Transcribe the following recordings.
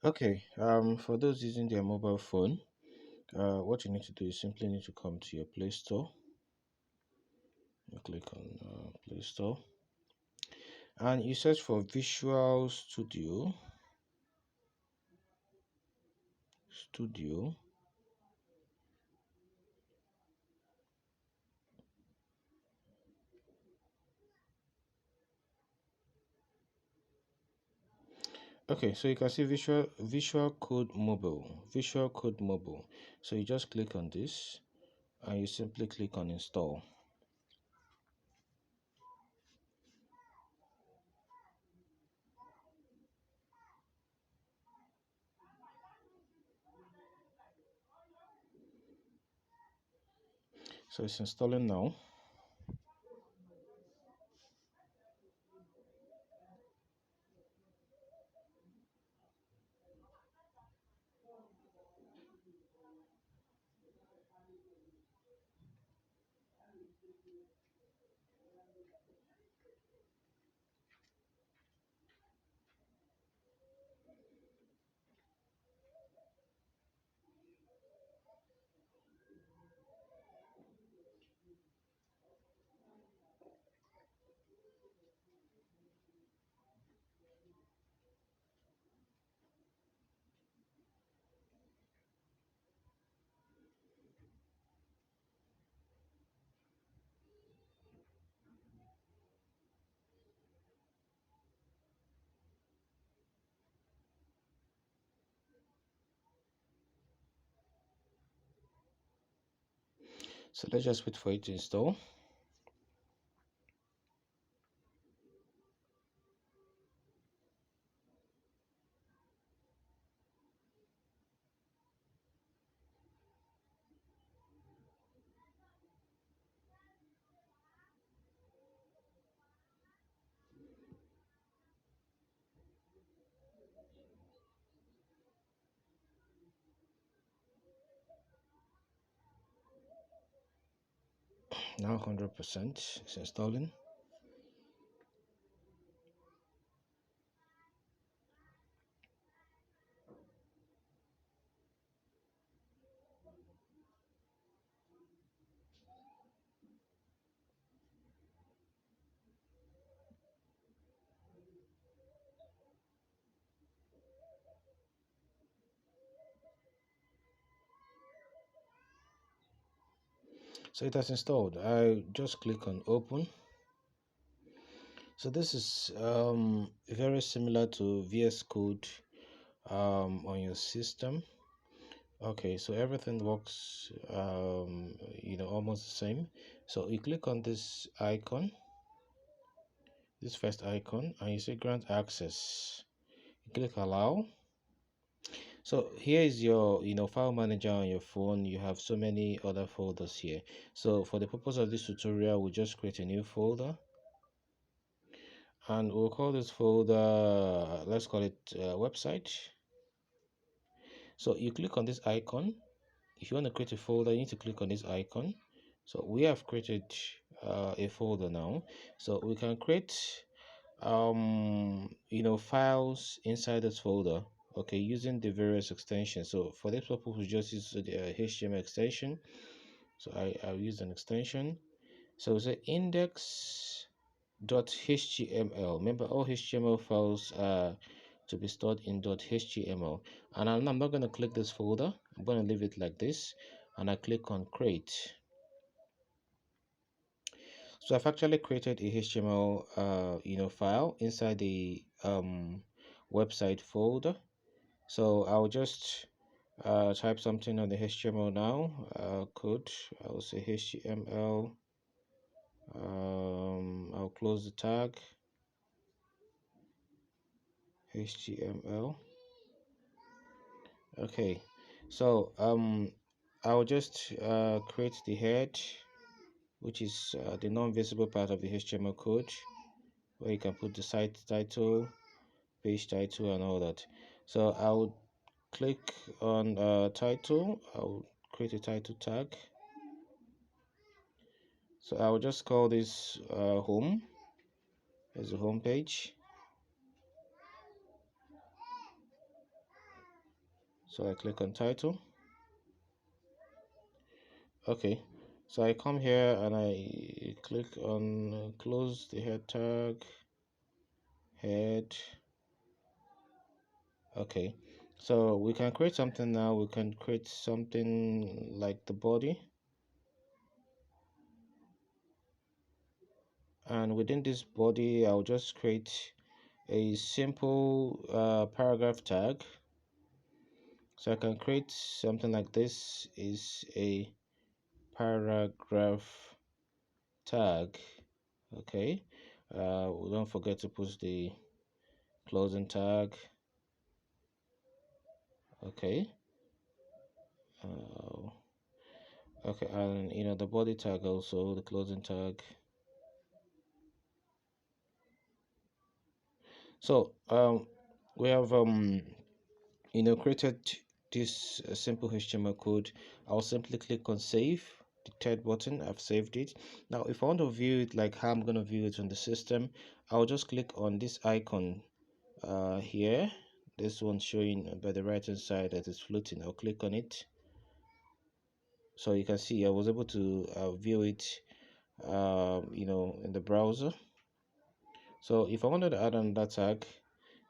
Okay, for those using their mobile phone, what you need to do is simply need to come to your Play Store. You click on Play Store and you search for Visual Studio. Studio. Okay, so you can see Visual Code Mobile. Visual Code Mobile. So you just click on this and you simply click on Install. So it's installing now. So let's just wait for it to install. Now 100% it's installing. So it has installed. I just click on open. So this is very similar to VS Code on your system. Okay, so everything works almost the same. So you click on this icon, this first icon, and you say grant access. You click allow. So here is your file manager on your phone. You have so many other folders here. So for the purpose of this tutorial, we'll just create a new folder and we'll call this folder, let's call it website. So you click on this icon. If you want to create a folder, you need to click on this icon. So we have created a folder now. So we can create files inside this folder, okay, using the various extensions. So for this purpose, we just use the HTML extension. So I'll use an extension. So it's index.html. Remember, all HTML files are to be stored in .html. And I'm not going to click this folder. I'm going to leave it like this, and I click on create. So I've actually created a HTML file inside the website folder. So I'll just type something on the HTML now. Code. I'll say HTML. I'll close the tag. HTML. Okay. So I'll just create the head, which is the non-visible part of the HTML code, where you can put the site title, page title, and all that. So I'll click on title. I'll create a title tag. So I'll just call this home. As a home page. So I click on title. Okay, so I come here and I click on close the head tag, head. Okay, so we can create something now. We can create something like the body, and within this body I'll just create a simple paragraph tag. So I can create something like this is a paragraph tag. Okay, don't forget to put the closing tag. Okay, uh, okay, and the body tag, also the closing tag. So we have created this simple HTML code. I'll simply click on save, the third button. I've saved it. Now if I want to view it like how I'm going to view it on the system, I'll just click on this icon here, this one showing by the right hand side that is floating. I'll click on it, so you can see I was able to view it in the browser. So if I wanted to add another tag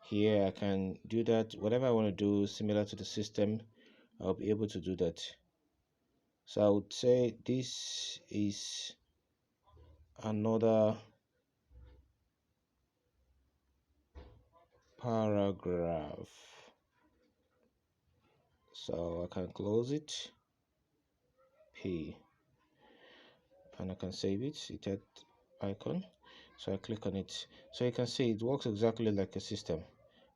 here, I can do that. Whatever I want to do similar to the system, I'll be able to do that. So I would say this is another paragraph. So I can close it, P, and I can save it, that icon. So I click on it. So you can see it works exactly like a system.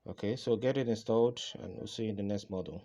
Okay, so get it installed and we'll see you in the next model.